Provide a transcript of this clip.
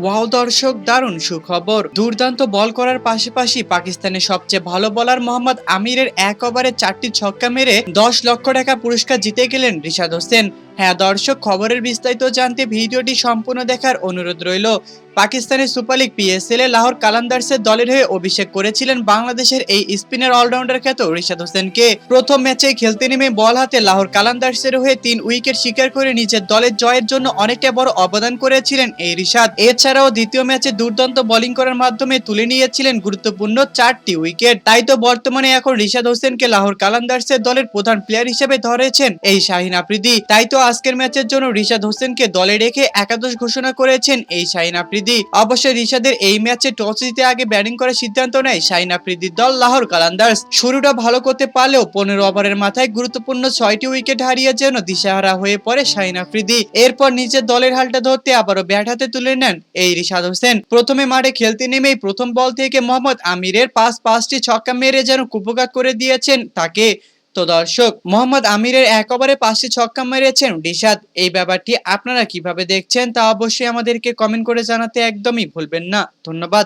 Wow দর্শক, দারুণ সুখবর। দুর্দান্ত বল করার পাশাপাশি পাকিস্তানের সবচেয়ে ভালো বোলার মোহাম্মদ আমিরের এক ওভারে 4টি ছক্কা মেরে 10 লক্ষ টাকা পুরস্কার জিতে গেলেন রিশাদ হোসেন। হ্যাঁ দর্শক, খবরের বিস্তারিত জানতে ভিডিওটি সম্পূর্ণ দেখার অনুরোধ রইল। পাকিস্তানের সুপার লিগ পিএসএল এ লাহোর কালান্দার্সের দলের হয়ে অভিষেক করেছিলেন বাংলাদেশের এই স্পিনার অলরাউন্ডার খ্যাত রিশাদ হোসেনকে। প্রথম ম্যাচে খেলতে নেমে বল হাতে লাহোর কালান্দার্সের হয়ে 3 উইকেট শিকার করে নিজের দলের জয়ের জন্য অনেকটা বড় অবদান করেছিলেন এই রিশাদ। এছাড়াও দ্বিতীয় ম্যাচে দুর্দান্ত বোলিং করার মাধ্যমে তুলে নিয়েছিলেন গুরুত্বপূর্ণ 4টি উইকেট। তাই তো বর্তমানে এখন রিশাদ হোসেনকে লাহোর কালান্দার্সের দলের প্রধান প্লেয়ার হিসেবে ধরেছেন এই শাহিন আফ্রিদি। তাই তো আজকের ম্যাচের জন্য রিশাদ হোসেনকে দলে রেখে একাদশ ঘোষণা করেছেন এই শাহিন আফ্রিদি। অবশ্যই রিশাদের এই ম্যাচে টস জিতে আগে ব্যাটিং করার সিদ্ধান্ত নেয় শাহিন আফ্রিদির দল লাহোর কালান্দার্স। শুরুটা ভালো করতে পারলেও 15 ওভারের মাথায় গুরুত্বপূর্ণ 6টি উইকেট হারিয়ে যেন দিশেহারা হয়ে পড়ে শাহিন আফ্রিদি। এরপর নিজের দলের হালটা ধরতে আবারও ব্যাট হাতে তুলে নেন এই রিশাদ হোসেন। প্রথমে মাঠে খেলতে নেমেই প্রথম বল থেকে মোহাম্মদ আমিরের 5টি ছক্কা মেরে যেন কুপকাত করে দিয়েছেন তাকে। তো দর্শক, মোহাম্মদ আমিরের এক ওভারে 5টি ছক্কা মেরেছেন রিশাদ। এই ব্যাপারটি আপনারা কিভাবে দেখছেন তা অবশ্যই আমাদেরকে কমেন্ট করে জানাতে একদমই ভুলবেন না। ধন্যবাদ।